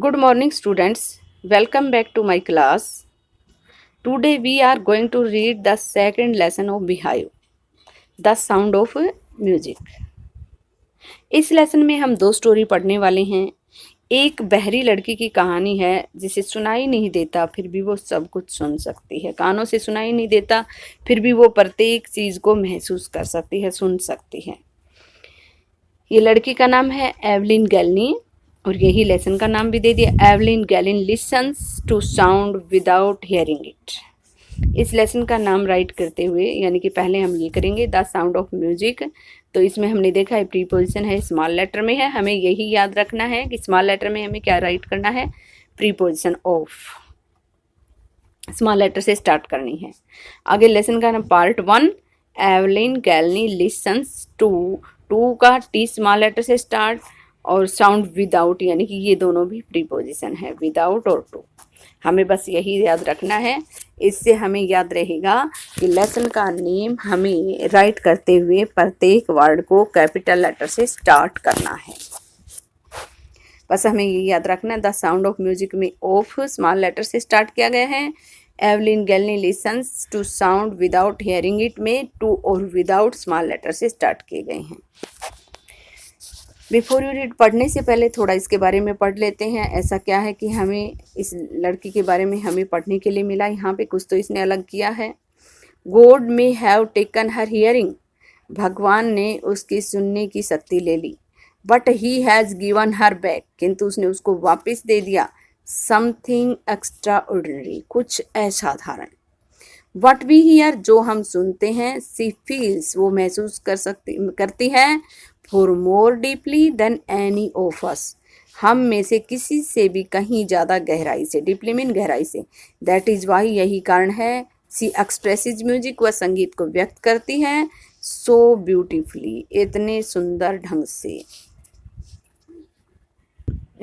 Good morning, students. Welcome back to my class. Today we are going to read the second lesson of Beehive, The Sound of Music. इस lesson में हम दो story पढ़ने वाले हैं। एक बहरी लड़की की कहानी है जिसे सुनाई नहीं देता फिर भी वो सब कुछ सुन सकती है। कानों से सुनाई नहीं देता फिर भी वो प्रत्येक चीज़ को महसूस कर सकती है, सुन सकती है। ये लड़की का नाम है एवलिन गैलनी और यही लेसन का नाम भी दे दिया, Evelyn Glennie listens to sound without hearing it. इस लेसन का नाम राइट करते हुए यानी कि पहले हम ये करेंगे द साउंड ऑफ म्यूजिक। तो इसमें हमने देखा है प्रीपोजिशन है, स्मॉल लेटर में है। हमें यही याद रखना है कि स्मॉल लेटर में हमें क्या राइट करना है, प्रीपोजिशन ऑफ, स्मॉल लेटर से स्टार्ट करनी है। आगे लेसन का नाम part 1, Evelyn Glennie listens to का टी स्मॉल लेटर से स्टार्ट और साउंड विदाउट यानी कि ये दोनों भी प्रीपोजिशन है, विदाउट और टू। हमें बस यही याद रखना है। इससे हमें याद रहेगा कि लेसन का नेम हमें राइट करते हुए प्रत्येक वर्ड को कैपिटल लेटर से स्टार्ट करना है। बस हमें ये याद रखना है। द साउंड ऑफ म्यूजिक में ऑफ स्मॉल लेटर से स्टार्ट किया गया है। Evelyn Glennie listens to sound without hearing it में टू और विदाउट स्मॉल लेटर से स्टार्ट किए गए हैं। बिफोर यू रीड, पढ़ने से पहले थोड़ा इसके बारे में पढ़ लेते हैं। ऐसा क्या है कि हमें इस लड़की के बारे में हमें पढ़ने के लिए मिला। यहाँ पे कुछ तो इसने अलग किया है। God may have taken her hearing, भगवान ने उसकी सुनने की शक्ति ले ली। But he has given her back, किंतु उसने उसको वापस दे दिया। समथिंग एक्स्ट्रा ऑर्डिनरी, कुछ असाधारण। वट वी हियर, जो हम सुनते हैं। सी फील्स, वो महसूस करती है। For more deeply than any of us, हम में से किसी से भी कहीं ज़्यादा गहराई से, डीपली मीन गहराई से। दैट इज़ वाई, यही कारण है। सी एक्सप्रेसिज म्यूजिक, वह संगीत को व्यक्त करती है। सो ब्यूटिफुली, इतने सुंदर ढंग से।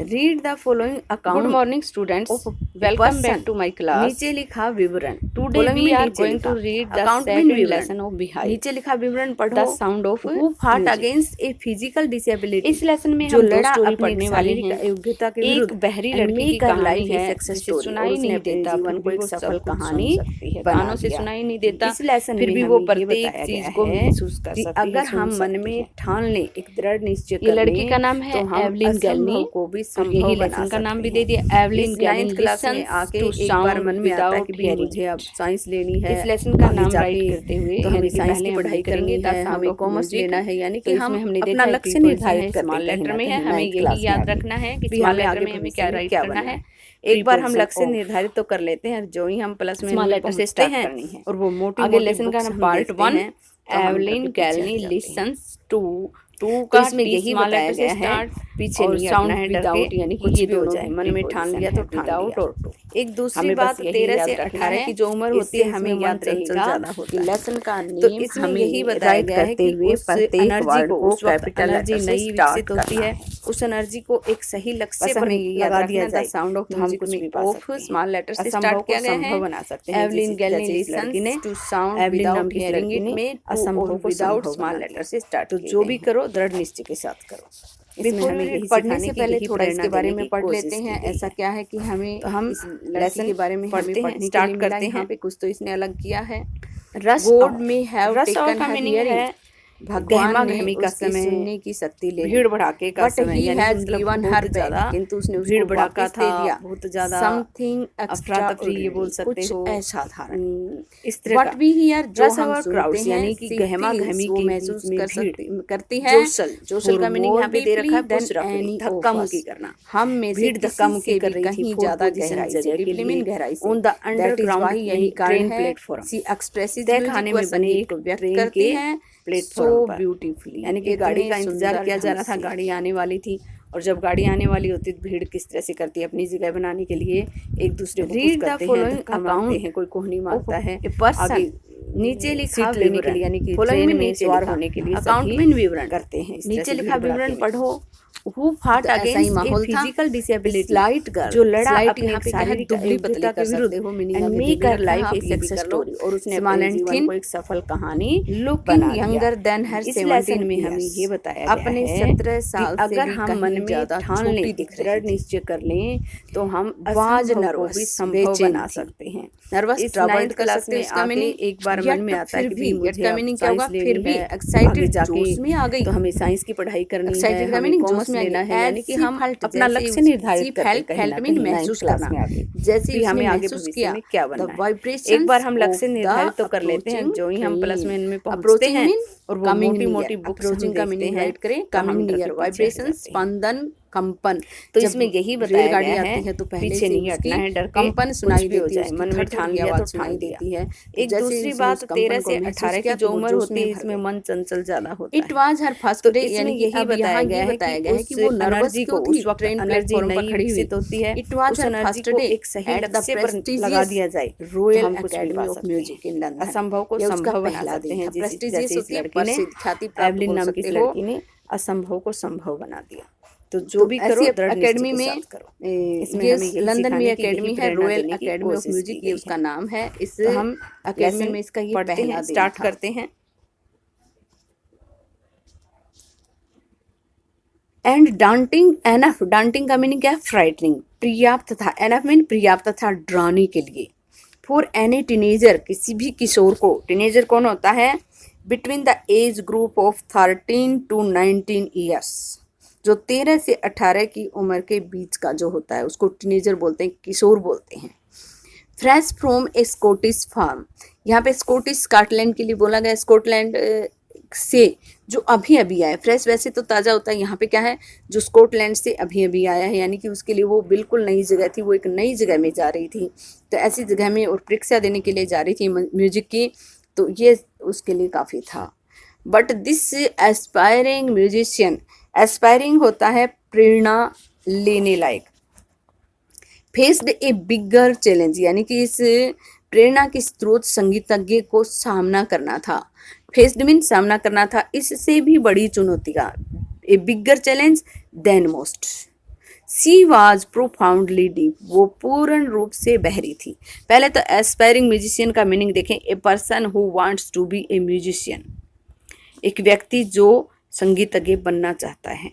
Read the following account. Good morning students, welcome back to my class. नीचे लिखा विवरण। Today we are going to read the second lesson of Beehive. नीचे लिखा विवरण पढ़ो। The sound of who fought against a physical disability. इस lesson में हम दो स्टोरी पढ़ने वाले हैं। योग्यता के विरुद्ध। एक बहरी लड़की की कहानी है जिसे सुनाई नहीं देता फिर भी वो सफल कहानी, कानों से सुनाई नहीं देता इस लेसन फिर भी वो प्रत्येक चीज को महसूस कर सकती है। अगर हम मन में ठान लें, एक दृढ़ निश्चय कर लें। ये लड़की का नाम है एवलिन गैलनी को भी यही लेसन का नाम भी दे दिया, एवलिन गैलिन क्लास में आके एक बार मन में आता है कि भाई मुझे अब साइंस लेनी है। इस लेसन का नाम राइट करते हुए तो हमें साइंस की पढ़ाई करेंगे, हमें कॉमर्स लेना है, यानी कि हम अपना लक्ष्य निर्धारित करते हैं। स्मॉल लेटर में है, हमें यही याद रखना है कि स्मॉल लेटर में हमें क्या राइट करना है। एक बार हम लक्ष्य निर्धारित तो कर लेते हैं, जो ही हम प्लस में स्मॉल लेटर से स्टार्ट करनी है और वो मोटी। आगे लेसन का नाम part 1, Evelyn Glennie listens to का इसमें यही बताया गया है। पीछे नहीं हटना है विदाउट, यानी कि ये दो जाए, मन में ठान लिया तो विदाउट और टू। एक दूसरी बात 13 से 18 की जो उम्र होती है हमें याद रहेगा कि लेसन का नेम, तो इसमें यही बताया गया है कि उस एनर्जी को, उस वक्त एनर्जी नई विकसित होती है, उस एनर्जी को एक सही लक्ष्य पर लगा दिया जाए। साउंड ऑफ म्यूजिक में ऑफ स्मॉल लेटर से स्टार्ट किया गया है। बना सकते हैं। Evelyn Glennie listens to sound without hearing it में असंभव को विदाउट स्मॉल लेटर से स्टार्ट। तो जो भी करो दृढ़ निश्चय के साथ करो। इसमें हमें पढ़ने से पहले थोड़ा इसके बारे में पढ़ लेते हैं। ऐसा क्या है कि हमें तो हम लेसन के बारे में पढ़ते हैं, स्टार्ट करते हैं। यहाँ पे कुछ तो इसने अलग किया है। गॉड में हैव टेकन हर हियरिंग, भगवान ने उसकी सुनने की शक्ति ले ली। भीड़ भड़ाके का समय, किंतु उसने भीड़ भड़ाका था बहुत ज्यादा। समथिंग एक्स्ट्राऑर्डिनरी, ये बोल सकते हो, कुछ असाधारण। इस तरह व्हाट वी हियर, जो हम सुनते हैं, यानी कि गहमा गहमी की महसूस करती है। जोशल का मीनिंग यहाँ पे दे रखा है, धक्का मुक्की करना। हम में भीड़ धक्का मुक्की कर रही थी ज्यादा गहराई से, डीपली मीन गहराई से। ऑन द अंडरग्राउंड, यही कारण है। सी एक्सप्रेसिव खाने में बने एक व्यक्त करती है प्लेटफॉर्म पर, ब्यूटीफुली, यानी कि गाड़ी का इंतजार किया जा रहा था, गाड़ी आने वाली थी। और जब गाड़ी आने वाली होती तो भीड़ किस तरह से करती है, अपनी जगह बनाने के लिए एक दूसरे को पुश करते हैं, धक्का मारते हैं, कोई कोहनी मारता है। आगे नीचे लिखा विवरण यानी कि ट्रेन में सवार होने के लिए अकाउंट में विवरण करते हैं। नीचे लिखा विवरण पढ़ो। Who fought against a physical disability? Slight girl जो लड़ा अपने शारीरिक दुबली-पतली के विरुद्ध and make her life a success story। और उसने अपने जीवन को एक सफल कहानी looking younger than her 17 में हमें ये बताया गया अपने 17 साल से अगर हम मन में ठान लें, दृढ़ निश्चय कर लें तो हम आज नर्वस संभव बना सकते हैं। नर्वस ट्रबल्ड क्लास में इसका मीनिंग एक बार मन में आता है कि भी मुझे का मीनिंग क्या होगा, फिर भी एक्साइटेड जोश में आ गई तो हमें साइंस की पढ़ाई करनी है, एक्साइटेड का मीनिंग जोश में लेना है, यानी कि हम अपना लक्ष्य निर्धारित करते हैं, महसूस करना, जैसे ही हमें आगे भविष्य में क्या बनना है। एक बार हम लक्ष्य निर्धारित तो कर लेते हैं, जो ही हम प्लस में पहुंचते हैं और वो मोटी बुक्स का मीनिंग राइट करें, कमिंग नियर वाइब्रेशन, स्पंदन, कंपन। तो इसमें यही बताया गया है तो पीछे नहीं हटना है, डर कंपन सुनाई देती है, मन में ठान लिया तो सुनाई देती है। एक दूसरी बात 13 से 18 की जो उम्र होती है इसमें मन चंचल ज्यादा होता है। It was her first day, यानी यही बताया गया है कि वो नर्वस को उस वक्त ट्रेन प्लेटफॉर्म पर खड़ी हुई होती है। It was her first day एक सही रस्ते पर लगा दिया जाए। Royal academy of music in London असंभव को संभव बना देते हैं। प्रेस्टिजियस होती है, प्रसिद्ध ख्याति प्राप्त हो सकती है, लड़की ने असंभव को संभव बना दिया। तो जो भी करो एकेडमी में इसमें लंदन में एकेडमी है, रॉयल एकेडमी ऑफ म्यूजिक, ये उसका नाम है। इस हम एकेडमी में इसका ये पहला स्टार्ट करते हैं। एंड डांटिंग एनफ, डांटिंग का मीनिंग क्या है, फ्राइटनिंग। पर्याप्त था, एनफ मीन पर्याप्त था डराने के लिए। फॉर एनी टीनेजर, किसी भी किशोर को, टीनेजर कौन होता है, between the age group of 13 to 19 years, जो 13 से 18 की उम्र के बीच का जो होता है उसको टीनेजर बोलते हैं, किशोर बोलते हैं। Fresh from a Scottish farm, यहाँ पे स्कॉटिश स्कॉटलैंड के लिए बोला गया, स्कॉटलैंड से जो अभी अभी आया। फ्रेश वैसे तो ताज़ा होता है, यहाँ पे क्या है, जो स्कॉटलैंड से अभी अभी आया है, यानी कि उसके लिए वो बिल्कुल नई जगह थी, वो एक नई जगह में जा रही थी, तो ऐसी जगह में और परीक्षा देने के लिए जा रही थी म्यूजिक की, तो ये उसके लिए काफ़ी था। But this aspiring musician, aspiring होता है प्रेरणा लेने लायक, फेस्ड ए बिगर चैलेंज, यानी कि इस प्रेरणा के स्रोत संगीतज्ञ को सामना करना था। फेस्ड मीन सामना करना था, इससे भी बड़ी चुनौती का, a bigger challenge than most. She was profoundly deep, वो पूर्ण रूप से बहरी थी। पहले तो एस्पायरिंग म्यूजिशियन का मीनिंग देखें, a person who wants to be a musician, एक व्यक्ति जो संगीतज्ञ बनना चाहता है।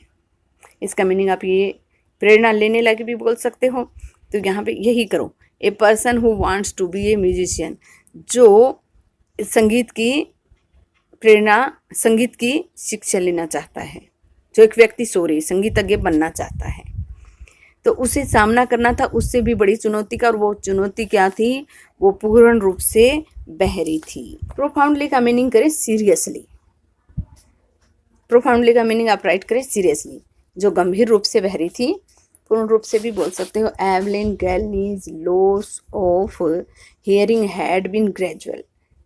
इसका मीनिंग आप ये प्रेरणा लेने लायक भी बोल सकते हो, तो यहाँ पे यही करो, a person who wants to be a musician, जो संगीत की प्रेरणा, संगीत की शिक्षा लेना चाहता है, जो एक व्यक्ति संगीतज्ञ बनना चाहता है, तो उसे सामना करना था उससे भी बड़ी चुनौती का, और वो चुनौती क्या थी, वो पूर्ण रूप से बहरी थी। प्रोफाउंडली का मीनिंग करें सीरियसली, प्रोफाउंडली का मीनिंग आप राइट करें सीरियसली, जो गंभीर रूप से बहरी थी, पूर्ण रूप से भी बोल सकते हो। Evelyn Glennie's loss of hearing had been gradual,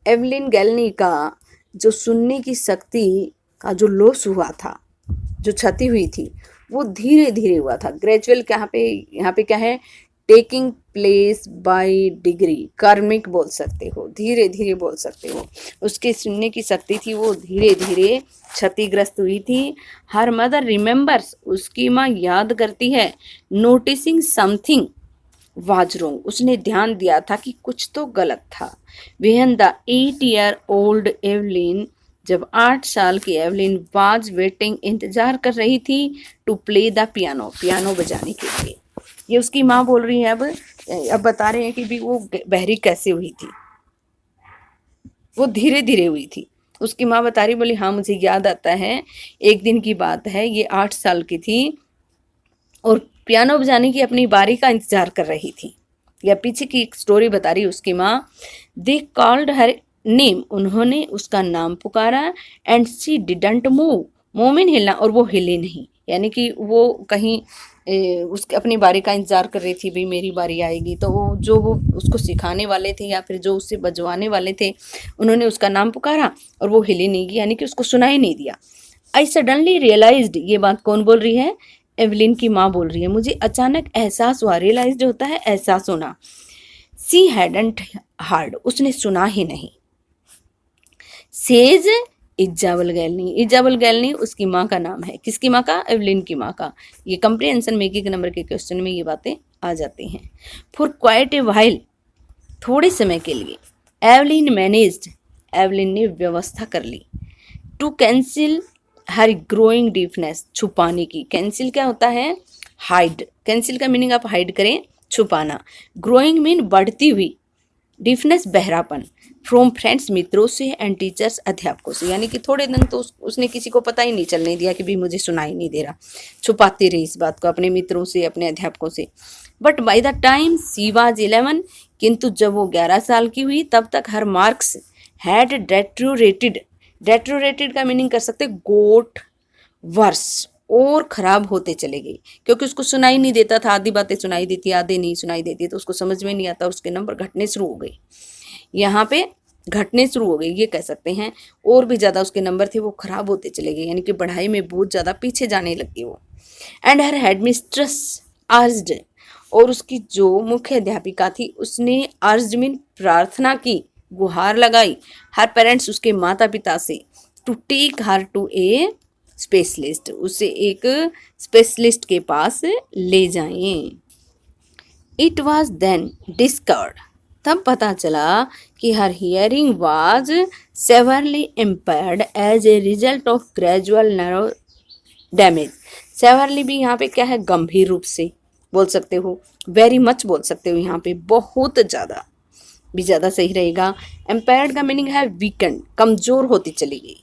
Evelyn Glennie का जो सुनने की शक्ति का जो लॉस हुआ था, जो क्षति हुई थी, वो धीरे धीरे हुआ था। ग्रेजुअल यहाँ पे क्या है, टेकिंग प्लेस बाय डिग्री, कार्मिक बोल सकते हो, धीरे धीरे बोल सकते हो। उसके सुनने की शक्ति थी वो धीरे धीरे क्षतिग्रस्त हुई थी। हर मदर रिमेंबर्स, उसकी माँ याद करती है। नोटिसिंग समथिंग वाज रॉन्ग, उसने ध्यान दिया था कि कुछ तो गलत था। व्हेन द 8-year-old एवलिन, जब 8 साल की एवलिन वाज वेटिंग, इंतजार कर रही थी, to play the piano, piano बजाने के लिए। ये उसकी माँ बोल रही है। अब बता रहे हैं कि भी वो बहरी कैसे हुई थी, वो धीरे धीरे हुई थी। उसकी माँ बता रही, बोली हाँ मुझे याद आता है, एक दिन की बात है, ये 8 साल की थी और पियानो बजाने की अपनी बारी का इंतजार कर रही थी। या पीछे की एक स्टोरी बता रही उसकी माँ। दे कॉल्ड हर नेम, उन्होंने उसका नाम पुकारा। And she didn't move, move mean हिलना, और वो हिले नहीं, यानी कि वो कहीं उसके अपनी बारी का इंतजार कर रही थी, भाई मेरी बारी आएगी। तो वो उसको सिखाने वाले थे या फिर जो उससे बजवाने वाले थे, उन्होंने उसका नाम पुकारा और वो हिली नहीं, यानी कि उसको सुनाई नहीं दिया। आई सडनली रियलाइज्ड, ये बात कौन बोल रही है, एवलिन की माँ बोल रही है। मुझे अचानक एहसास हुआ, रियलाइज्ड होता है एहसास होना। सी हैडंट हर्ड, उसने सुना ही नहीं। Says Isabel Glennie. Isabel Glennie उसकी माँ का नाम है। किसकी माँ का? एवलिन की माँ का। ये कंप्रीहेंशन में एक नंबर के क्वेश्चन में ये बातें आ जाती हैं। फॉर क्वाइट ए व्हाइल, थोड़े समय के लिए, एवलिन मैनेज्ड, एवलिन ने व्यवस्था कर ली, to cancel her growing deafness, छुपाने की। कैंसिल क्या होता है? हाइड। कैंसिल का मीनिंग आप हाइड करें, छुपाना। ग्रोइंग मीन बढ़ती हुई, डिफनेस बहरापन, फ्रॉम फ्रेंड्स मित्रों से एंड टीचर्स अध्यापकों से। यानी कि थोड़े दिन तो उसने किसी को पता ही नहीं चलने दिया कि भी मुझे सुनाई नहीं दे रहा, छुपाती रही इस बात को अपने मित्रों से, अपने अध्यापकों से। But by the time she was 11, किंतु जब वो 11 साल की हुई तब तक हर मार्क्स हैड डेट्रोरेटेड। डेट्रोरेटेड का मीनिंग कर सकते गोट वर्स, और खराब होते चले गई, क्योंकि उसको सुनाई नहीं देता था। आधी बातें सुनाई देती, आधी नहीं सुनाई देती, तो उसको समझ में नहीं आता, उसके नंबर घटने शुरू हो गए। यहाँ पे घटने शुरू हो गए ये कह सकते हैं। और भी ज़्यादा उसके नंबर थे वो खराब होते चले गए, यानी कि पढ़ाई में बहुत ज़्यादा पीछे जाने लगी वो। एंड हर हेडमिस्ट्रेस आर्ज्ड, और उसकी जो मुख्य अध्यापिका थी उसने आर्ज्ड मीन प्रार्थना की, गुहार लगाई, हर पेरेंट्स उसके माता पिता से, to take her to a specialist, उसे एक स्पेशलिस्ट के पास ले जाएं। इट वॉज देन डिस्कवर्ड, तब पता चला कि her hearing was severely impaired as a result of gradual nerve damage. Severely भी यहाँ पे क्या है? गंभीर रूप से बोल सकते हो, वेरी मच बोल सकते हो, यहाँ पे बहुत ज़्यादा भी ज़्यादा सही रहेगा। इम्पेयर्ड का मीनिंग है वीकेंड, कमज़ोर होती चली गई।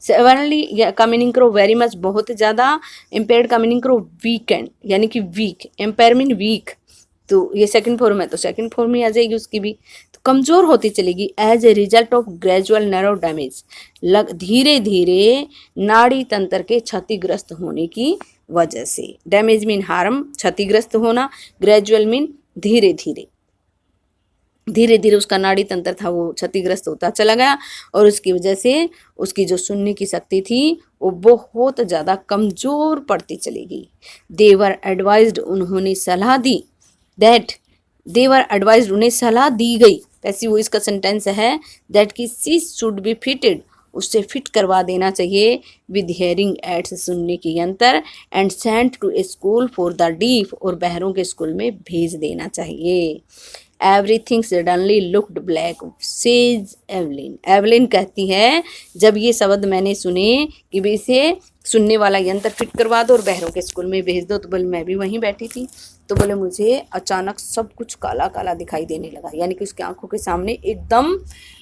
सेवरली का मीनिंग करो वेरी मच, बहुत ज़्यादा। इम्पेयर्ड का मीनिंग करो वीकेंड, यानी कि वीक। एम्पायर मीन वीक, तो ये सेकंड फॉर्म है तो सेकंड फॉर्म में आ जाएगी उसकी भी। तो कमज़ोर होती चलेगी as a result of gradual nerve damage, धीरे धीरे नाड़ी तंत्र के क्षतिग्रस्त होने की वजह से। डैमेज मीन हार्म, क्षतिग्रस्त होना। ग्रेजुअल मीन धीरे धीरे, धीरे धीरे उसका नाड़ी तंत्र था वो क्षतिग्रस्त होता चला गया, और उसकी वजह से उसकी जो सुनने की शक्ति थी वो बहुत ज़्यादा कमज़ोर पड़ती चली गई। देवर एडवाइज्ड, उन्होंने सलाह दी, दैट देवर एडवाइज्ड, उन्हें सलाह दी गई। ऐसी वो इसका सेंटेंस है, दैट की सी शुड बी फिटेड, उससे फिट करवा देना चाहिए, विद हेयरिंग एड्स, सुनने की यंत्र, and sent to a school for the deaf, और बहरों के स्कूल में भेज देना चाहिए। Everything suddenly looked black, says Evelyn. Evelyn कहती है जब ये शब्द मैंने सुने कि भी इसे सुनने वाला यंत्र फिट करवा दो और बहरों के स्कूल में भेज दो, तो बोले मैं भी वहीं बैठी थी, तो बोले मुझे अचानक सब कुछ काला काला दिखाई देने लगा, यानी कि उसकी आंखों के सामने एकदम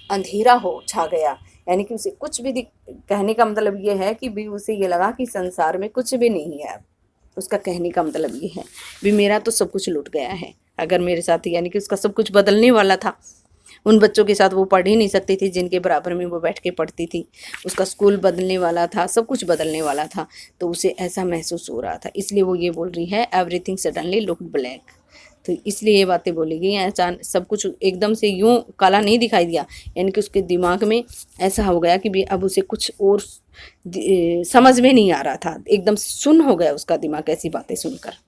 अंधेरा हो छा गया। यानी कि उसे कुछ भी कहने का मतलब ये है कि भी उसे ये लगा कि संसार में कुछ भी नहीं है। अब उसका कहने का मतलब ये है भी मेरा तो सब कुछ लूट गया है अगर मेरे साथ, यानी कि उसका सब कुछ बदलने वाला था। उन बच्चों के साथ वो पढ़ ही नहीं सकती थी जिनके बराबर में वो बैठ के पढ़ती थी। उसका स्कूल बदलने वाला था, सब कुछ बदलने वाला था, तो उसे ऐसा महसूस हो रहा था। इसलिए वो ये बोल रही है एवरीथिंग सडनली लुक्ड ब्लैक। तो इसलिए ये बातें बोली गई हैं। अचानक सब कुछ एकदम से यूं काला नहीं दिखाई दिया, यानी कि उसके दिमाग में ऐसा हो गया कि भी अब उसे कुछ और समझ में नहीं आ रहा था, एकदम सुन्न हो गया उसका दिमाग ऐसी बातें सुनकर।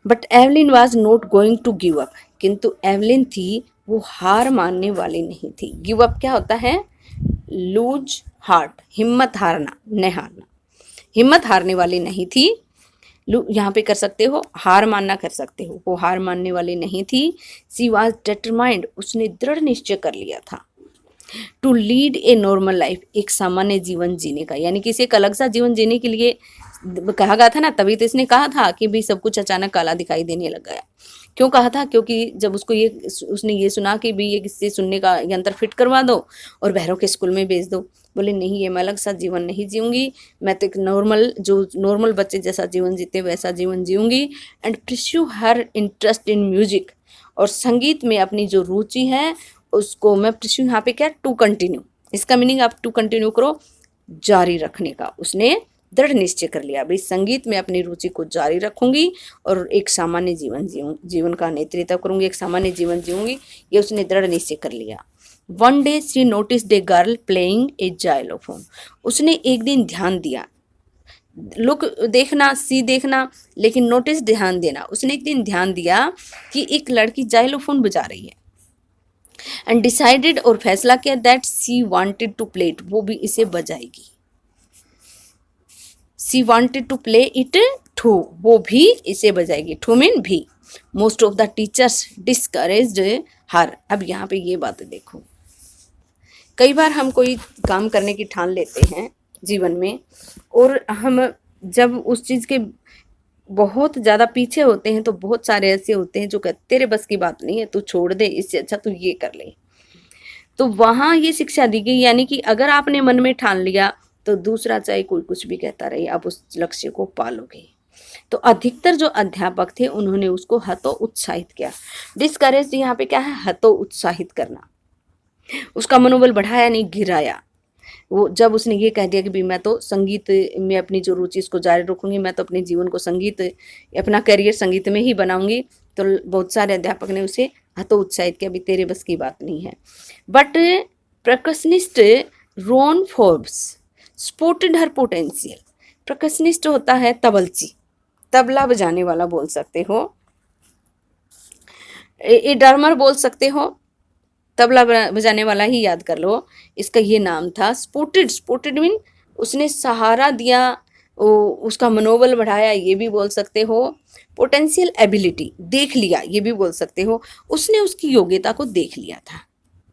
But Evelyn was not going to give up, किंतु एवलिन थी वो हार मानने वाली नहीं थी। गिव अप क्या होता है? लूज हार्ट, हिम्मत हारना, न हारना, हिम्मत हारने वाली नहीं थी। यहाँ पे कर सकते हो हार मानना, कर सकते हो, वो हार मानने वाली नहीं थी। सी वॉज डिटरमाइंड, उसने दृढ़ निश्चय कर लिया था, to lead a normal life, एक सामान्य जीवन जीने का, यानी कि इसे एक अलग सा जीवन जीने के लिए कहा गया था ना, तभी तो इसने कहा था कि भी सब कुछ अचानक काला दिखाई देने लग गया। क्यों कहा था? क्योंकि जब उसने ये सुना कि भी ये किससे सुनने का यंत्र फिट करवा दो और बहरों के स्कूल में भेज दो, बोले नहीं ये मैं अलग सा जीवन नहीं जीऊँगी, मैं तो एक नॉर्मल बच्चे जैसा जीवन जीते वैसा जीवन जीऊँगी। And pursue her interest in music, और संगीत में अपनी जो रुचि है उसको मैं परस्यू, यहाँ पे क्या टू कंटिन्यू, इसका मीनिंग आप टू कंटिन्यू करो, जारी रखने का उसने दृढ़ निश्चय कर लिया, भाई संगीत में अपनी रुचि को जारी रखूंगी और एक सामान्य जीवन का नेतृत्व करूंगी, एक सामान्य जीवन जीऊंगी, ये उसने दृढ़ निश्चय कर लिया। One day she noticed a girl playing a xylophone, उसने एक दिन ध्यान दिया, लुक देखना, सी देखना, लेकिन नोटिस ध्यान देना, उसने एक दिन ध्यान दिया कि एक लड़की जाइलोफोन बजा रही है। एंड डिसाइडेड, और फैसला किया, that she wanted to play it, वो भी इसे बजाएगी। She wanted to play it too, वो भी इसे बजाएगी। टू मीन भी। Most of the teachers discouraged her. अब यहाँ पे ये बात देखो, कई बार हम कोई काम करने की ठान लेते हैं जीवन में, और हम जब उस चीज़ के बहुत ज़्यादा पीछे होते हैं तो बहुत सारे ऐसे होते हैं जो कहते तेरे बस की बात नहीं है, तू छोड़ दे, इससे अच्छा तू ये कर ले। तो वहाँ ये शिक्षा दी गई, यानी कि अगर आपने मन में ठान लिया तो दूसरा चाहे कोई कुछ भी कहता रहे, आप उस लक्ष्य को पालोगे। तो अधिकतर जो अध्यापक थे उन्होंने उसको हतो उत्साहित किया। डिस्करेज यहाँ पे क्या है, हतो उत्साहित करना। उसका मनोबल बढ़ाया नहीं, गिराया। वो जब उसने ये कह दिया कि भाई मैं तो संगीत में अपनी जो रुचि इसको जारी रखूंगी, मैं तो अपने जीवन को संगीत, अपना करियर संगीत में ही बनाऊंगी, तो बहुत सारे अध्यापक ने उसे हतो उत्साहित किया, भी तेरे बस की बात नहीं है। But percussionist Ron Forbes supported her potential. Percussionist होता है तबलची, तबला बजाने वाला बोल सकते हो, ए ड्रमर बोल सकते हो, तबला बजाने वाला ही याद कर लो, इसका ये नाम था। स्पोर्टेड, स्पोर्टेड मीन उसने सहारा दिया, उसका मनोबल बढ़ाया, ये भी बोल सकते हो। पोटेंशियल एबिलिटी, देख लिया, ये भी बोल सकते हो, उसने उसकी योग्यता को देख लिया था।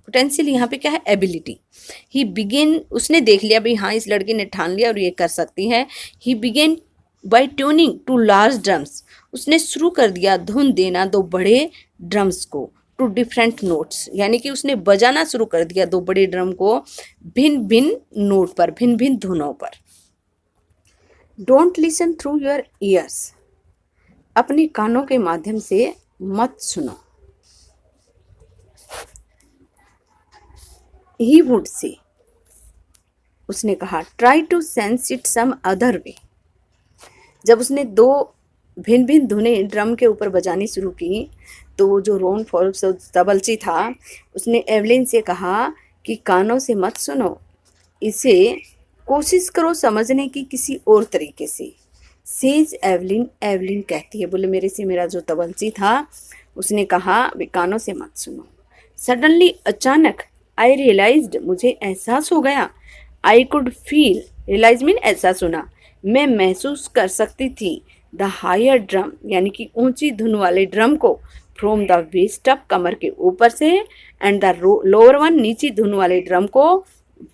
पोटेंशियल यहाँ पे क्या है, एबिलिटी। ही बिगेन, उसने देख लिया भाई हाँ इस लड़की ने ठान लिया और ये कर सकती है। He began by tuning to large drums, उसने शुरू कर दिया धुन देना दो बड़े ड्रम्स को, टू डिफरेंट नोट्स, यानी कि उसने बजाना शुरू कर दिया दो बड़े ड्रम को भिन्न भिन्न नोट पर, भिन्न भिन्न धुनों पर। Don't listen through your ears, अपने कानों के माध्यम से मत सुनो। ही वुड से, उसने कहा, try to sense it some other way. जब उसने दो भिन्न भिन्न धुनें ड्रम के ऊपर बजानी शुरू की तो जो रॉन फोर्ब्स तबलची था उसने एवलिन से कहा कि कानों से मत सुनो, इसे कोशिश करो समझने की किसी और तरीके से। सेज एवलिन, एवलिन कहती है, बोले मेरे से मेरा जो तबलची था उसने कहा वे कानों से मत सुनो। सडनली, अचानक, आई रियलाइज्ड, मुझे एहसास हो गया। I could feel, realize mean ऐसा सुना, मैं महसूस कर सकती थी। द हायर ड्रम, यानी कि ऊंची धुन वाले ड्रम को, फ्रॉम द वेस्ट अप, कमर के ऊपर से, एंड द लोअर वन, नीची धुन वाले ड्रम को,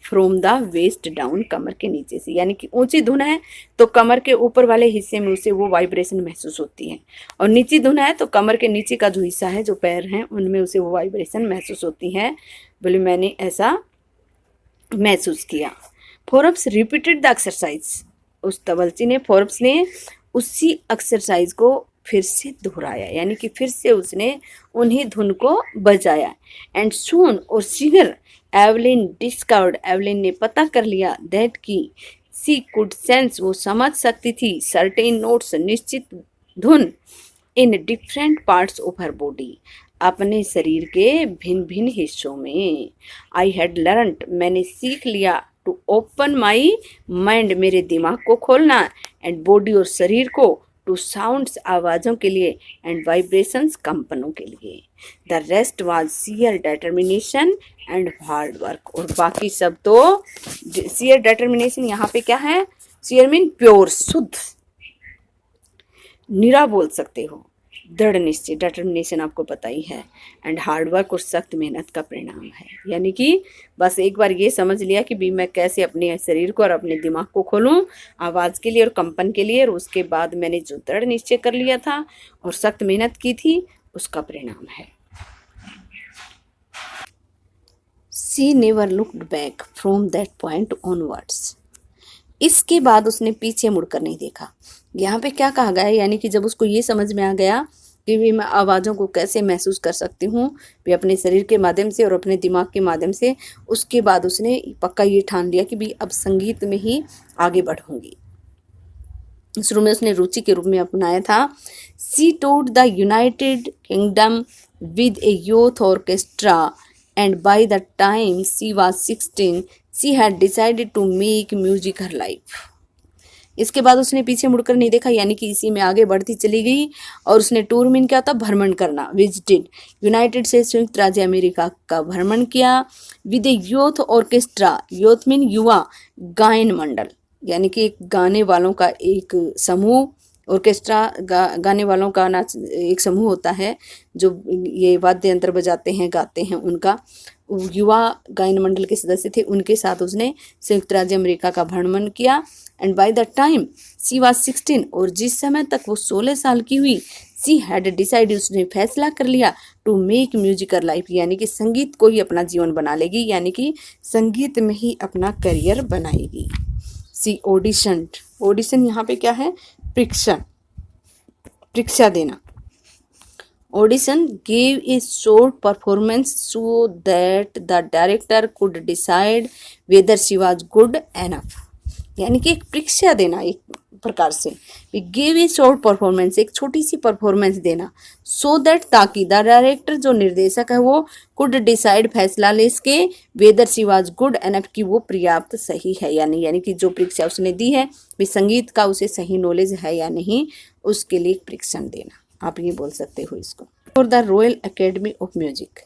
फ्रॉम द वेस्ट डाउन, कमर के नीचे से। यानी कि ऊंची धुन है तो कमर के ऊपर वाले हिस्से में उसे वो वाइब्रेशन महसूस होती है, और नीची धुन है तो कमर के नीचे का जो हिस्सा है, जो पैर हैं, उनमें उसे वो वाइब्रेशन महसूस होती है। बोले मैंने ऐसा महसूस किया। फोर्ब्स रिपीटेड द एक्सरसाइज, उस तबलची ने, फोर्ब्स ने उसी एक्सरसाइज को फिर से दोहराया, यानी कि फिर से उसने उन्हीं धुन को बजाया। एंड सून, और सिंगर एवलिन डिस्कवर्ड, एवलिन ने पता कर लिया, दैट की सी कुड सेंस, वो समझ सकती थी, सर्टेन नोट्स, निश्चित धुन, in different parts of her body, अपने शरीर के भिन्न भिन्न हिस्सों में। आई हैड लर्नड, मैंने सीख लिया, टू ओपन माई माइंड, मेरे दिमाग को खोलना, एंड बॉडी, और शरीर को, टू साउंड्स, आवाज़ों के लिए, एंड वाइब्रेशंस, कंपनों के लिए। The rest was sheer determination and hard work, और बाकी सब तो सीयर डिटर्मिनेशन, यहाँ पे क्या है, सीयर मीन प्योर, शुद्ध, निरा बोल सकते हो, दृढ़ निश्चय, डिटर्मिनेशन आपको पता ही है, एंड हार्ड वर्क, और सख्त मेहनत का परिणाम है। यानी कि बस एक बार ये समझ लिया कि भी मैं कैसे अपने शरीर को और अपने दिमाग को खोलूं आवाज़ के लिए और कंपन के लिए, और उसके बाद मैंने जो दृढ़ निश्चय कर लिया था और सख्त मेहनत की थी, उसका परिणाम है। She never looked back from that point onwards, इसके बाद उसने पीछे मुड़कर नहीं देखा। यहाँ पे क्या कहा गया है, यानी कि जब उसको ये समझ में आ गया कि भी मैं आवाज़ों को कैसे महसूस कर सकती हूँ, भी अपने शरीर के माध्यम से और अपने दिमाग के माध्यम से, उसके बाद उसने पक्का ये ठान लिया कि भी अब संगीत में ही आगे बढ़ूंगी। शुरू में उसने रुचि के रूप में अपनाया था। She toured the United Kingdom with a youth orchestra, and by the time she was 16 she had decided to make music her life. इसके बाद उसने पीछे मुड़कर नहीं देखा, यानी कि इसी में आगे बढ़ती चली गई। और उसने टूर मीन क्या होता, भ्रमण करना, विजिटेड यूनाइटेड स्टेट्स संयुक्त राज्य अमेरिका का भ्रमण किया। With a youth orchestra, youth mean युवा गायन मंडल, यानी कि एक गाने वालों का एक समूह, ऑर्केस्ट्रा गाने वालों का नाच एक समूह होता है जो ये वाद्य यंत्र बजाते हैं, गाते हैं, उनका युवा गायन मंडल के सदस्य थे, उनके साथ उसने संयुक्त राज्य अमेरिका का भ्रमण किया। And by the time she was 16, और जिस समय तक वो 16 साल की हुई, शी हैड डिसाइड, उसने फैसला कर लिया, to make music her life, यानी कि संगीत को ही अपना जीवन बना लेगी, यानी कि संगीत में ही अपना करियर बनाएगी। सी ऑडिशन, ऑडिशन यहाँ पे क्या है, परीक्षा देना। Audition gave a short performance so that the director could decide whether she was good enough, यानी कि एक परीक्षा देना एक प्रकार से। We gave a short performance, एक छोटी सी परफॉर्मेंस देना, so that ताकि द डायरेक्टर जो निर्देशक है वो could decide फैसला ले इसके whether she was good enough कि वो पर्याप्त सही है या नहीं, यानी कि जो परीक्षा उसने दी है वे संगीत का उसे सही नॉलेज है या नहीं, उसके लिए परीक्षण देना, आप ये बोल सकते हो इसको। For the royal academy of music,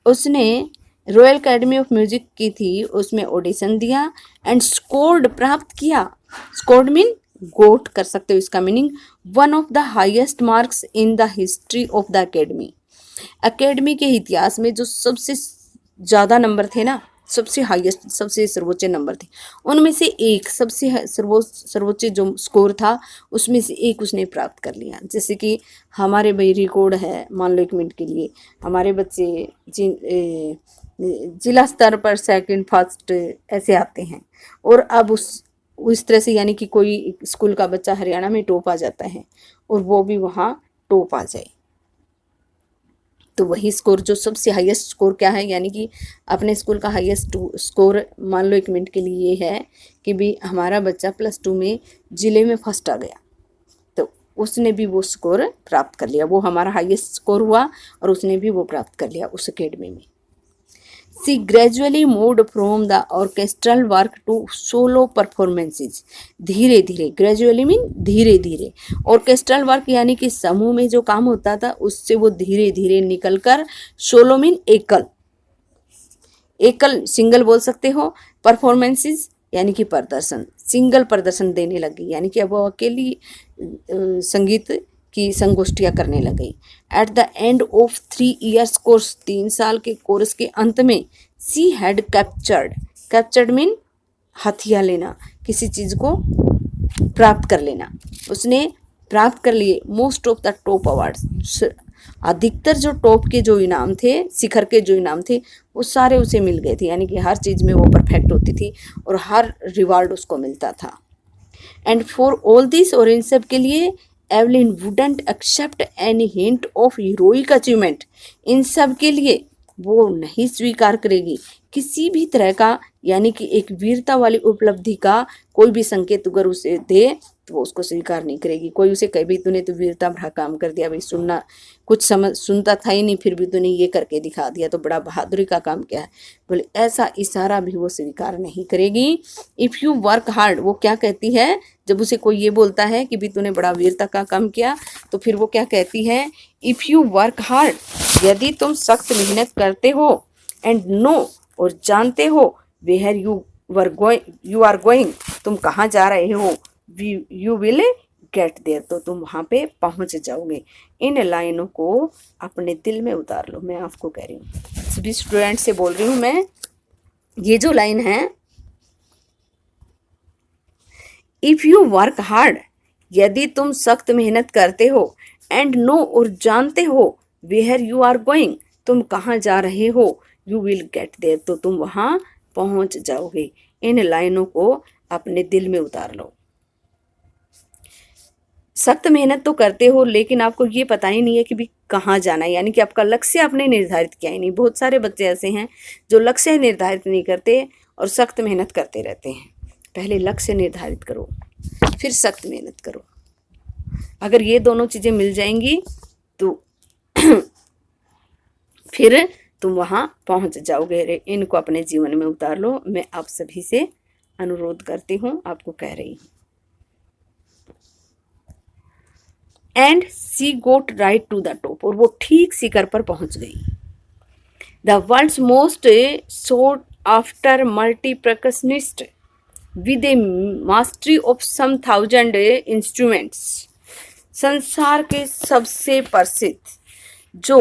उसने रॉयल एकेडमी ऑफ म्यूजिक की थी, उसमें ऑडिशन दिया। एंड स्कोर्ड, प्राप्त किया, स्कोर्ड मीन गोट कर सकते हो इसका meaning, one of the highest marks in the history of the academy, academy के इतिहास में जो सबसे ज़्यादा नंबर थे ना, सबसे हाईएस्ट, सबसे सर्वोच्च नंबर थे, उनमें से एक सबसे सर्वोच्च जो स्कोर था उसमें से एक उसने प्राप्त कर लिया। जैसे कि हमारे भाई रिकॉर्ड है, मान लो 1 मिनट के लिए, हमारे बच्चे जिला स्तर पर सेकंड फर्स्ट ऐसे आते हैं, और अब उस तरह से, यानी कि कोई स्कूल का बच्चा हरियाणा में टॉप आ जाता है और वो भी वहाँ टॉप आ जाए, तो वही स्कोर जो सबसे हाईएस्ट स्कोर क्या है, यानी कि अपने स्कूल का हाईएस्ट स्कोर मान लो 1 मिनट के लिए ये है कि भी हमारा बच्चा +2 में जिले में फर्स्ट आ गया, तो उसने भी वो स्कोर प्राप्त कर लिया, वो हमारा हाईएस्ट स्कोर हुआ और उसने भी वो प्राप्त कर लिया उस एकेडमी में। She gradually moved from the orchestral work to solo performances, धीरे धीरे, ग्रेजुअली मीन धीरे धीरे, ऑर्केस्ट्रल वर्क यानी कि समूह में जो काम होता था उससे वो धीरे धीरे निकलकर, सोलो मीन एकल, एकल सिंगल बोल सकते हो, परफॉर्मेंसेस यानी कि प्रदर्शन, सिंगल प्रदर्शन देने लगी, यानी कि अब वो अकेली संगीत की संगोष्ठियाँ करने लग गई। At the end of 3 years course, 3 साल के कोर्स के अंत में, सी हैड कैप्चर्ड मीन हथिया लेना, किसी चीज़ को प्राप्त कर लेना, उसने प्राप्त कर लिए most of the top awards, अधिकतर जो टॉप के जो इनाम थे, शिखर के जो इनाम थे वो सारे उसे मिल गए थे, यानी कि हर चीज़ में वो परफेक्ट होती थी और हर रिवार्ड उसको मिलता था। एंड फॉर ऑल दिस, और इन सब के लिए, Evelyn wouldn't accept any hint of heroic achievement, इन सब के लिए वो नहीं स्वीकार करेगी किसी भी तरह का, यानी कि एक वीरता वाली उपलब्धि का कोई भी संकेत अगर उसे दे तो वो उसको स्वीकार नहीं करेगी। कोई उसे कहे भी तूने तो वीरता भरा काम कर दिया, भाई सुनना कुछ समझ सुनता था ही नहीं, फिर भी तूने ये करके दिखा दिया, तो बड़ा बहादुरी का काम क्या है, बोले ऐसा इशारा भी वो स्वीकार नहीं करेगी। इफ़ यू वर्क हार्ड, वो क्या कहती है जब उसे कोई ये बोलता है कि भी तूने बड़ा वीरता का काम किया, तो फिर वो क्या कहती है, इफ़ यू वर्क हार्ड, यदि तुम सख्त मेहनत करते हो, एंड नो, और जानते हो, वेयर यू आर गोइंग, तुम कहाँ जा रहे हो, यू विल गेट देयर, तो तुम वहाँ पे पहुँच जाओगे। इन लाइनों को अपने दिल में उतार लो, मैं आपको कह रही हूँ, सभी स्टूडेंट से बोल रही हूँ मैं, ये जो लाइन है, इफ़ यू वर्क हार्ड, यदि तुम सख्त मेहनत करते हो, एंड नो, और जानते हो, वेयर यू आर गोइंग, तुम कहाँ जा रहे हो, यू विल गेट देयर, तो तुम वहाँ पहुँच जाओगे। इन लाइनों को अपने दिल में उतार लो। सख्त मेहनत तो करते हो लेकिन आपको ये पता ही नहीं है कि भी कहाँ जाना है, यानी कि आपका लक्ष्य आपने निर्धारित किया ही नहीं। बहुत सारे बच्चे ऐसे हैं जो लक्ष्य निर्धारित नहीं करते और सख्त मेहनत करते रहते हैं। पहले लक्ष्य निर्धारित करो, फिर सख्त मेहनत करो। अगर ये दोनों चीज़ें मिल जाएंगी तो फिर तुम वहाँ पहुँच जाओगे। इनको अपने जीवन में उतार लो, मैं आप सभी से अनुरोध करती हूँ, आपको कह रही हूँ। And she got right to the top, और वो ठीक शिखर पर पहुंच गई। The world's most sought after multi percussionist with a mastery of some thousand instruments, संसार के सबसे प्रसिद्ध जो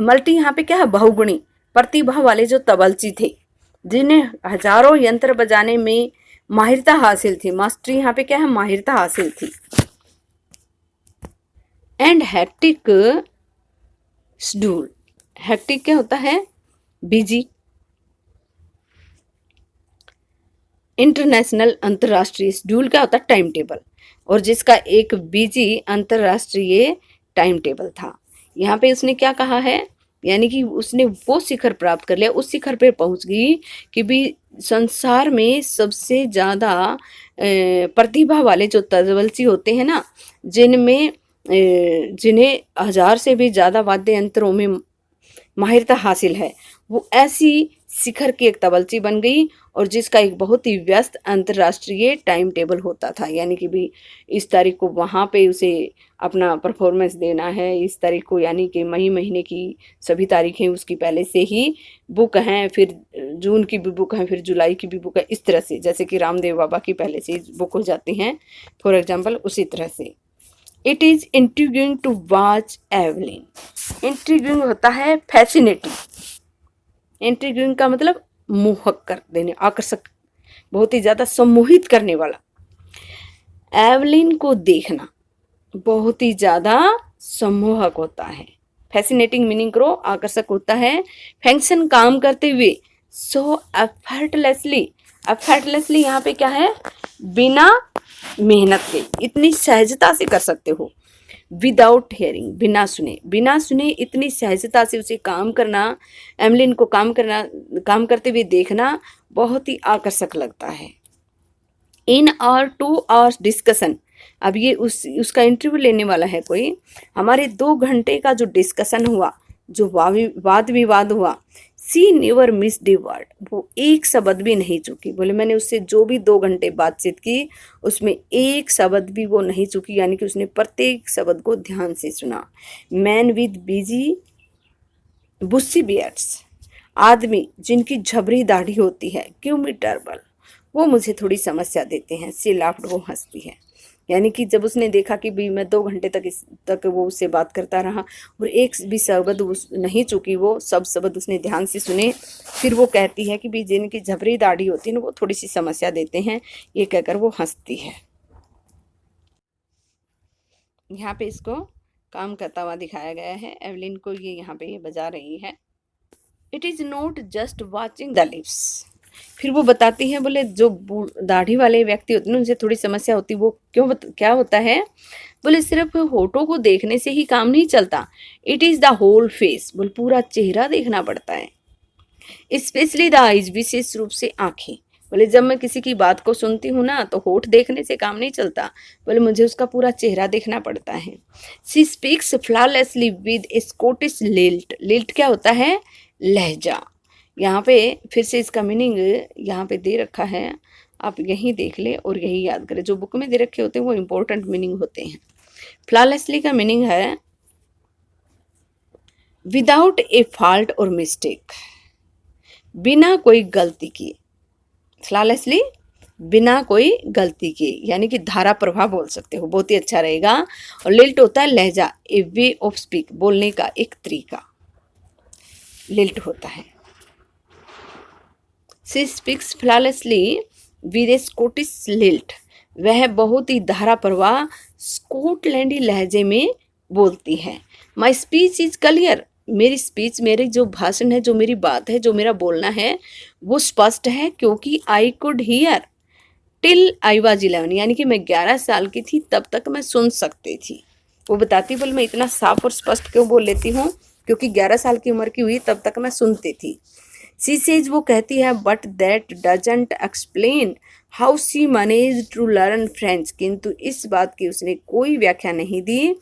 मल्टी यहाँ पे क्या है, बहुगुणी प्रतिभा वाले जो तबलची थे, जिन्हें हजारों यंत्र बजाने में माहिरता हासिल थी। मास्टरी यहाँ पे क्या है, माहिरता हासिल थी। एंड हेक्टिक शेड्यूल, हेक्टिक क्या होता है, बिजी, इंटरनेशनल अंतर्राष्ट्रीय, शेड्यूल क्या होता है, टाइम टेबल, और जिसका एक बिजी अंतर्राष्ट्रीय टाइम टेबल था। यहाँ पे उसने क्या कहा है, यानी कि उसने वो शिखर प्राप्त कर लिया, उस शिखर पे पहुंच गई कि भी संसार में सबसे ज़्यादा प्रतिभा वाले जो तबलची होते हैं ना, जिन्हें 1000 से भी ज़्यादा वाद्य यंत्रों में माहिरता हासिल है, वो ऐसी शिखर की एक तबलची बन गई, और जिसका एक बहुत ही व्यस्त अंतर्राष्ट्रीय टाइम टेबल होता था। यानी कि भी इस तारीख को वहाँ पे उसे अपना परफॉर्मेंस देना है, इस तारीख को, यानी कि मई महीने की सभी तारीखें उसकी पहले से ही बुक हैं, फिर जून की भी बुक है, फिर जुलाई की भी बुक है, इस तरह से, जैसे कि रामदेव बाबा की पहले से ही बुक हो जाती हैं फॉर एग्जाम्पल, उसी तरह से। It is intriguing to watch Evelyn, intriguing होता है फैसिनेटिंग, इंट्रिग्यूइंग का मतलब मोहक कर देने, आकर्षक, बहुत ही ज़्यादा सम्मोहित करने वाला। एवलिन को देखना बहुत ही ज़्यादा सम्मोहक होता है। फैसिनेटिंग मीनिंग करो, आकर्षक होता है। फंक्शन काम करते हुए, सो एफर्टलेसली, एफर्टलेसली यहाँ पे क्या है, बिना मेहनत के, इतनी सहजता से कर सकते हो। विदाउट हेयरिंग, बिना सुने, बिना सुने इतनी सहजता से उसे काम करना, एमलिन को काम करते हुए देखना बहुत ही आकर्षक लगता है। इन आवर 2 hours डिस्कशन, अब ये उसका इंटरव्यू लेने वाला है कोई, हमारे 2 घंटे का जो डिस्कशन हुआ, जो वाद विवाद हुआ, सी नेवर मिस द वर्ड, वो एक शब्द भी नहीं चूकी। बोले मैंने उससे जो भी 2 घंटे बातचीत की, उसमें एक शब्द भी वो नहीं चूकी, यानी कि उसने प्रत्येक शब्द को ध्यान से सुना। मैन विद बिजी बुस्सी बियर्ड्स, आदमी जिनकी झबरी दाढ़ी होती है, गिव मी ट्रबल, वो मुझे थोड़ी समस्या देते हैं। सी लाफ्ड, वो हंसती है। यानी कि जब उसने देखा कि भी मैं 2 घंटे तक वो उससे बात करता रहा और एक भी शब्द नहीं चूकी, वो सब शब्द उसने ध्यान से सुने, फिर वो कहती है कि भी जिनकी झबरी दाढ़ी होती है ना, वो थोड़ी सी समस्या देते हैं, ये कहकर वो हंसती है। यहाँ पे इसको काम करता हुआ दिखाया गया है, एवलिन को ये यहाँ पे ये बजा रही है। It is not just watching the lips, फिर वो बताती है, बोले जो दाढ़ी वाले व्यक्ति होते हैं उनसे थोड़ी समस्या होती, वो क्या होता है, बोले सिर्फ होठों को देखने से ही काम नहीं चलता, it is the whole face, बोले पूरा चेहरा देखना पड़ता है। स्पेशली द आइज, विशेष रूप से आँखें, बोले जब मैं किसी की बात को सुनती हूँ ना, तो होठ देखने से काम नहीं चलता, बोले मुझे उसका पूरा चेहरा देखना पड़ता है। She speaks flawlessly with Scottish lilt, lilt क्या होता है, लहजा। यहाँ पे फिर से इसका मीनिंग यहाँ पे दे रखा है, आप यहीं देख ले और यही याद करें, जो बुक में दे रखे होते हैं वो इम्पोर्टेंट मीनिंग होते हैं। फ्लॉलेसली का मीनिंग है विदाउट ए फॉल्ट और मिस्टेक, बिना कोई गलती किए, फ्लॉलेसली बिना कोई गलती किए, यानी कि धारा प्रभाव बोल सकते हो, बहुत ही अच्छा रहेगा। और लिल्ट होता है लहजा, ए वे ऑफ स्पीक, बोलने का एक तरीका लिल्ट होता है। She speaks flawlessly with a Scottish lilt, वह बहुत ही धारा प्रवाह स्कॉटलैंडी लहजे में बोलती है। माई स्पीच इज क्लियर, मेरी स्पीच, मेरी जो भाषण है, जो मेरी बात है, जो मेरा बोलना है, वो स्पष्ट है, क्योंकि I could hear till I was 11, यानी कि मैं 11 साल की थी तब तक मैं सुन सकती थी। वो बताती, बोल मैं इतना साफ और स्पष्ट क्यों बोल लेती हूँ, क्योंकि 11 साल की उम्र की हुई तब तक मैं सुनती थी। सी सेज, वो कहती है, but that doesn't explain how she manage to learn French, किंतु इस बात की उसने कोई व्याख्या नहीं दी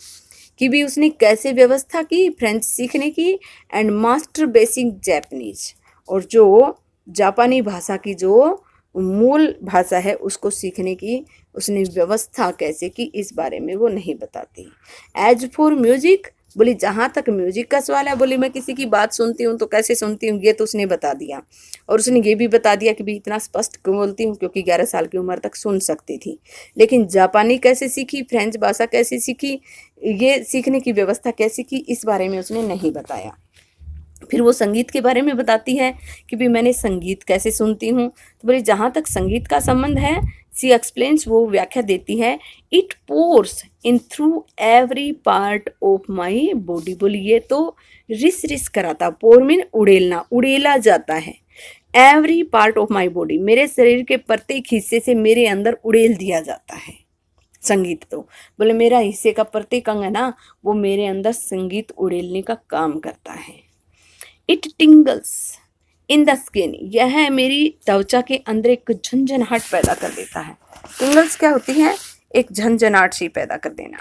कि भी उसने कैसे व्यवस्था की फ्रेंच सीखने की, एंड मास्टर बेसिक जैपनीज, और जो जापानी भाषा की जो मूल भाषा है उसको सीखने की उसने व्यवस्था कैसे की इस बारे में वो नहीं बताती। एज फॉर म्यूजिक, बोली जहाँ तक म्यूजिक का सवाल है, बोली मैं किसी की बात सुनती हूँ तो कैसे सुनती हूँ ये तो उसने बता दिया। और उसने ये भी बता दिया कि भी इतना स्पष्ट क्यों बोलती हूँ, क्योंकि 11 साल की उम्र तक सुन सकती थी। लेकिन जापानी कैसे सीखी, फ्रेंच भाषा कैसे सीखी, ये सीखने की व्यवस्था कैसे की, इस बारे में उसने नहीं बताया। फिर वो संगीत के बारे में बताती है कि भी मैंने संगीत कैसे सुनती हूँ, तो बोले जहाँ तक संगीत का संबंध है, सी एक्सप्लेन्स, वो व्याख्या देती है, it pores in through every part of my body. बोली ये तो रिस रिस कराता, पोर मीन उड़ेलना, उड़ेला जाता है, every part of my body, मेरे शरीर के प्रत्येक हिस्से से मेरे अंदर उड़ेल दिया जाता है संगीत। तो बोले मेरा हिस्से का प्रत्येक अंग है ना, वो मेरे अंदर संगीत उड़ेलने का काम करता है। इट टिंगल्स इन द स्किन, यह मेरी त्वचा के अंदर एक झंझनाहट पैदा कर देता है। टिंगल्स क्या होती है, एक झंझनाहट सी पैदा कर देना।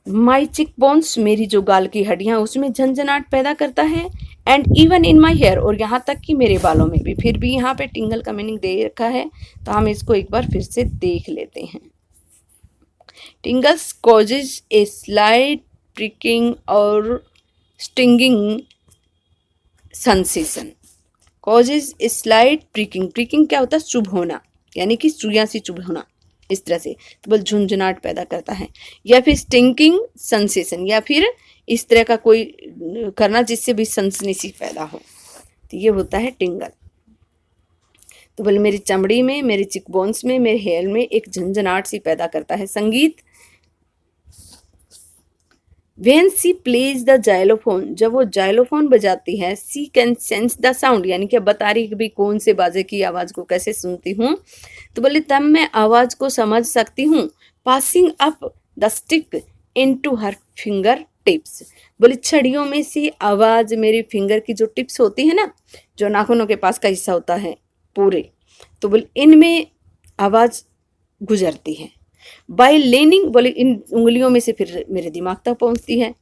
माई चिक बोन्स, मेरी जो गाल की हड्डियां उसमें झंझनाहट पैदा करता है। And even in my hair, और यहाँ तक कि मेरे बालों में भी। फिर भी यहाँ पे टिंगल का मीनिंग दे रखा है, तो हम इसको एक बार फिर से देख लेते हैं। Tingles causes a slight pricking और stinging sensation, causes slight pricking, pricking क्या होता है, चुभ होना, यानी कि सुइयां सी चुभ होना, इस तरह से, तो बस झुंझुनाहट पैदा करता है। या फिर स्टिंकिंग सेंसेशन, या फिर इस तरह का कोई करना जिससे भी सनसनी सी पैदा हो, तो ये होता है टिंगल। तो बोले मेरी चमड़ी में, मेरे चिकबोन्स में, मेरे हेयर में एक झंझनाहट सी पैदा करता है संगीत। When she plays the xylophone, जब वो जाइलोफोन बजाती है, she can sense the sound, यानी कि बता रही कि भाई कौन से बाजे की आवाज़ को कैसे सुनती हूँ, तो बोले तब मैं आवाज़ को समझ सकती हूँ। Passing up the stick into her finger tips, बोले छड़ियों में से आवाज़ मेरी फिंगर की जो टिप्स होती है ना, जो नाखूनों के पास का हिस्सा होता है पूरे, तो बोले इनमें आवाज़ गुजरती है। बाय लेनिंग, बोले इन उंगलियों में से फिर मेरे दिमाग तक पहुंचती है।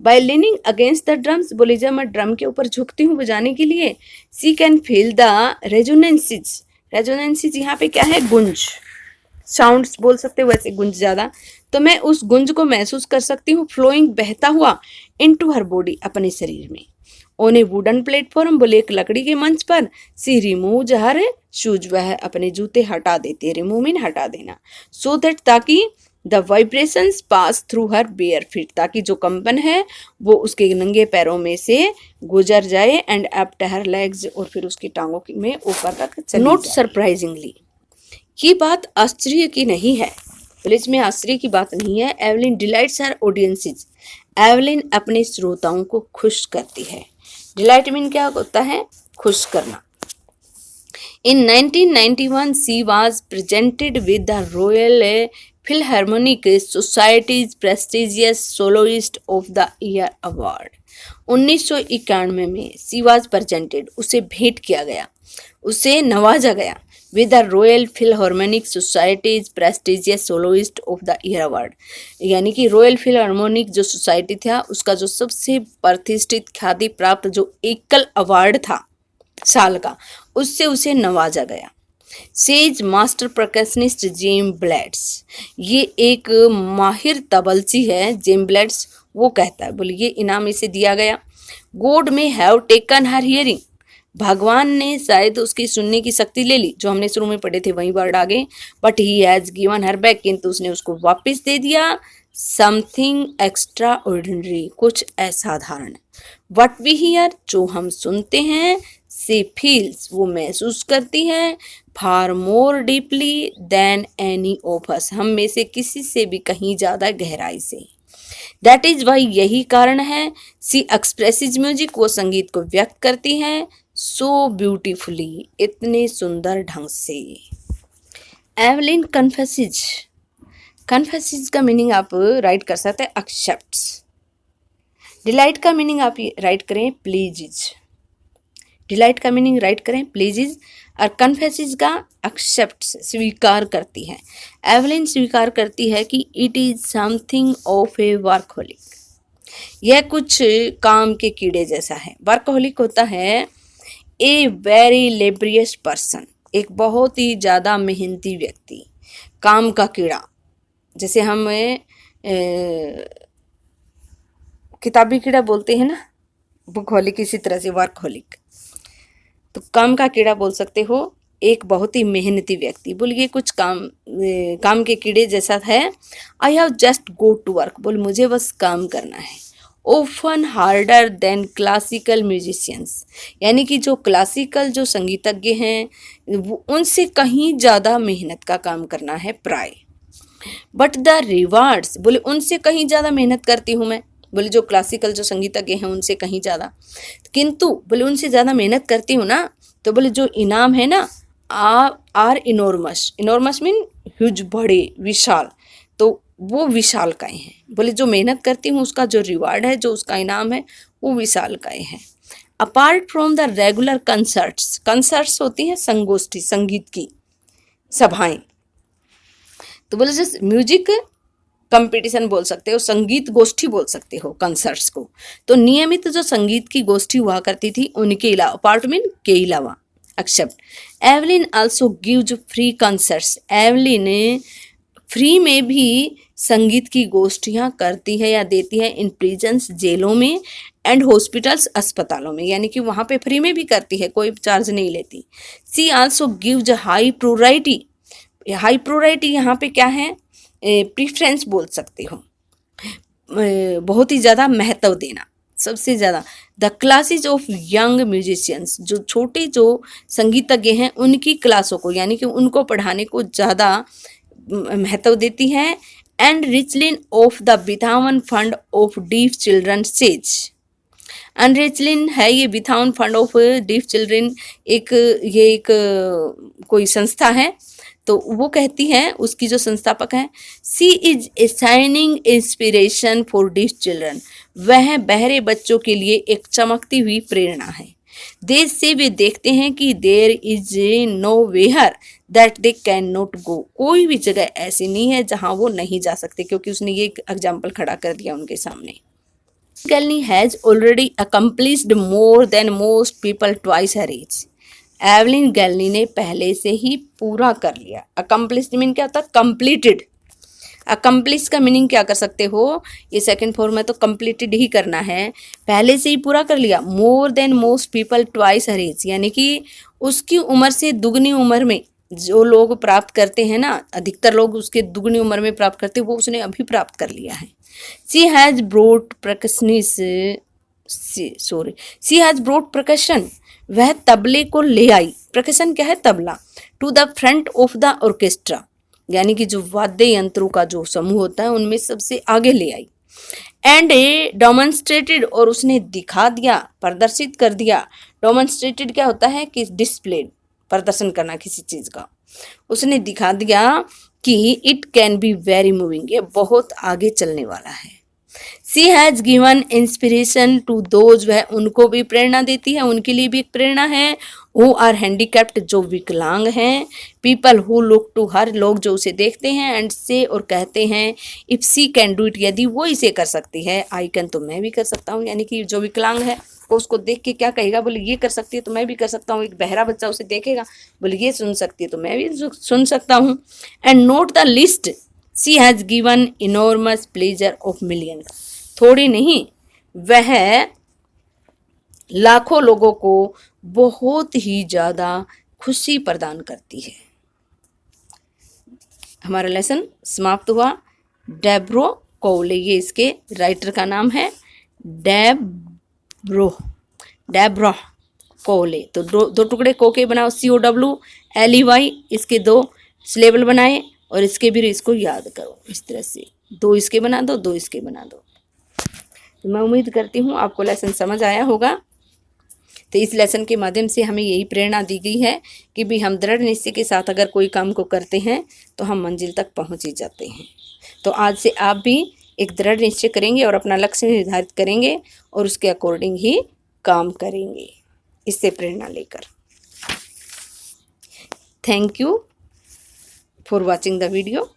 By leaning against the drums, बोले जब मैं ड्रम के ऊपर झुकती हूँ बजाने के लिए, सी कैन फील द रेजोनेंसेज, रेजोनेंसेज यहाँ पे क्या है, गुंज, साउंड्स बोल सकते हो, वैसे गुंज ज़्यादा, तो मैं उस गुंज को महसूस कर सकती हूँ, फ्लोइंग बहता हुआ इनटू हर बॉडी, अपने शरीर में। ऑन ए वुडन प्लेटफॉर्म, बोले एक लकड़ी के मंच पर, सी रिमूव हर शूज, वह अपने जूते हटा देती है, रिमूव मीन हटा देना, सो दैट, ताकि the vibrations pass through her bare feet, ताकि जो कंपन है वो उसके नंगे पैरों में से गुजर जाए, and up to her legs, और फिर उसकी टांगों में ऊपर तक चली जाए। नोट सरप्राइजिंगली, ये बात आश्चर्य की नहीं है, प्लीज में आश्चर्य की बात नहीं है। एवलिन डिलाइट्स हर ऑडियंसेस, एवलिन अपने श्रोताओं को खुश करती है। डिलाइट मीन क्या होता है, खुश करना। In 1991, she was presented with the Royal Philharmonic Society's prestigious Soloist of the Year Award. 1991 में she was presented, उसे भेंट किया गया, उसे नवाजा गया, with the Royal Philharmonic Society's prestigious Soloist of the Year Award, यानी कि रॉयल फिलहार्मोनिक जो सोसाइटी था उसका जो सबसे प्रतिष्ठित ख्याति प्राप्त जो एकल अवार्ड था साल का, उससे उसे नवाजा गया। Says master percussionist James Blades, ये एक माहिर तबलची है, जेम ब्लेड्स, वो कहता है, बोले ये इनाम इसे दिया गया। गॉड में हैव टेकन हर हियरिंग, भगवान ने शायद उसकी सुनने की शक्ति ले ली, जो हमने शुरू में पढ़े थे वही वर्ड आगे, but he has given her back, किंतु उसने उसको वापस दे दिया। समथिंग एक्स्ट्रा ऑर्डिनरी, कुछ असाधारण। वट वी हियर, जो हम सुनते हैं, से फील्स, वो महसूस करती है, far more deeply than any of us, हम में से किसी से भी कहीं ज़्यादा गहराई से। दैट इज वाई, यही कारण है, सी एक्सप्रेसिज म्यूजिक, वो संगीत को व्यक्त करती है, सो ब्यूटीफुली, इतने सुंदर ढंग से। एवलिन कन्फेसिज, कन्फेसिज का मीनिंग आप राइट कर सकते हैं एक्सेप्ट्स। डिलाइट का मीनिंग आप राइट करें प्लीजिज, डिलाइट का मीनिंग राइट करें प्लीजिज, और कन्फेसिज का एक्सेप्ट्स, स्वीकार करती है। एवलिन स्वीकार करती है कि it is something of A workaholic, यह कुछ काम के कीड़े जैसा है। वर्कहोलिक होता है ए वेरी लेबरियस पर्सन, एक बहुत ही ज़्यादा मेहनती व्यक्ति, काम का कीड़ा। जैसे हम किताबी कीड़ा बोलते हैं ना, बुकहोलिक, इसी तरह से वर्कहोलिक। तो काम का कीड़ा बोल सकते हो, एक बहुत ही मेहनती व्यक्ति। बोलिए कुछ काम के कीड़े जैसा है। I have just go to work, बोल मुझे बस काम करना है। Often harder than classical musicians, यानी कि जो क्लासिकल जो संगीतज्ञ हैं उनसे कहीं ज़्यादा मेहनत का काम करना है प्राय। बट द रिवार्ड्स, बोले उनसे कहीं ज़्यादा मेहनत करती हूँ मैं, बोले जो क्लासिकल जो संगीतज्ञ हैं उनसे कहीं ज़्यादा, किंतु बोले उनसे ज़्यादा मेहनत करती हूँ ना, तो बोले जो इनाम है ना are enormous. Enormous mean huge, बड़े, विशाल, तो वो विशालकाय हैं। बोले जो मेहनत करती हूँ उसका जो रिवार्ड है, जो उसका इनाम है, वो विशालकाय है। Apart from the regular concerts, concerts होती हैं संगोष्ठी, संगीत की सभाएं, तो बोले जैसे म्यूजिक कंपटीशन बोल सकते हो, संगीत गोष्ठी बोल सकते हो कंसर्ट्स को। तो नियमित जो संगीत की गोष्ठी हुआ करती थी उनके अलावा, अपार्ट मीन के अलावा, except Evelyn also gives free concerts. Evelyn free में भी संगीत की गोष्ठियाँ करती है या देती है इन प्रिजन्स, जेलों में, एंड हॉस्पिटल्स, अस्पतालों में, यानी कि वहाँ पे फ्री में भी करती है, कोई चार्ज नहीं लेती। She also gives high priority. High priority यहाँ पे क्या है, प्रीफ्रेंस बोल सकते हो, बहुत ही ज़्यादा महत्व देना, सबसे ज़्यादा। The classes of young musicians, जो छोटे जो संगीतज्ञ हैं उनकी क्लासों को, यानी कि उनको पढ़ाने को ज़्यादा महत्व देती है। And Richlin of the Beethoven fund of deaf children says. And Richlin है ये Beethoven fund of deaf children, एक कोई संस्था है, तो वो कहती है, उसकी जो संस्थापक है, she is a shining inspiration for deaf children, वह बहरे बच्चों के लिए एक चमकती हुई प्रेरणा है। देश से वे देखते हैं कि there is nowhere that they cannot go, कोई भी जगह ऐसी नहीं है जहां वो नहीं जा सकते, क्योंकि उसने ये एग्जाम्पल खड़ा कर दिया उनके सामने। Glennie has already accomplished more than most people twice her age. Evelyn Glennie ने पहले से ही पूरा कर लिया। अकम्प्लिश्ड मीन क्या होता है, कंप्लीटेड। अकम्प्लिश का मीनिंग क्या कर सकते हो, ये सेकंड फॉर्म में तो कंप्लीटेड ही करना है, पहले से ही पूरा कर लिया। More than most people twice her age, यानी कि उसकी उम्र से दुगनी उम्र में जो लोग प्राप्त करते हैं ना, अधिकतर लोग उसके दुगनी उम्र में प्राप्त करते हैं, वो उसने अभी प्राप्त कर लिया है। सी हैज ब्रोड प्रकशन, वह तबले को ले आई। प्रकशन क्या है, tabla. To the front of the orchestra, यानी कि जो वाद्य यंत्रों का जो समूह होता है उनमें सबसे आगे ले आई। एंड ए डेमोन्स्ट्रेटेड, और उसने दिखा दिया, प्रदर्शित कर दिया। डेमोन्स्ट्रेटेड क्या होता है कि डिस्प्ले, प्रदर्शन करना किसी चीज का। उसने दिखा दिया कि it can be very moving, ये बहुत आगे चलने वाला है। She has given inspiration to those, वह उनको भी प्रेरणा देती है, उनके लिए भी एक प्रेरणा है। हु आर हैंडीकैप्ड, जो विकलांग हैं। People who look to her, लोग जो उसे देखते हैं। एंड से, और कहते हैं, if she can do it, यदि वो इसे कर सकती है, आई कैन, तो मैं भी कर सकता हूँ। यानी कि जो विकलांग है वो उसको देख के क्या कहेगा, बोले ये कर सकती है तो मैं भी कर सकता हूँ। एक बहरा बच्चा उसे देखेगा, बोले ये सुन सकती है तो मैं भी सुन सकता हूँ। And note the list, she has given enormous pleasure of millions, थोड़ी नहीं, वह लाखों लोगों को बहुत ही ज़्यादा खुशी प्रदान करती है। हमारा लेसन समाप्त हुआ। डेब्रो कोले, ये इसके राइटर का नाम है, डेब्रो कोले। तो दो टुकड़े को के बनाओ, COWLEY, इसके 2 सिलेबल बनाए, और इसके भी इसको याद करो इस तरह से, 2 इसके बना दो, 2 इसके बना दो। तो मैं उम्मीद करती हूँ आपको लेसन समझ आया होगा। तो इस लेसन के माध्यम से हमें यही प्रेरणा दी गई है कि भी हम दृढ़ निश्चय के साथ अगर कोई काम को करते हैं तो हम मंजिल तक पहुँच ही जाते हैं। तो आज से आप भी एक दृढ़ निश्चय करेंगे और अपना लक्ष्य निर्धारित करेंगे और उसके अकॉर्डिंग ही काम करेंगे, इससे प्रेरणा लेकर। Thank you for watching the video.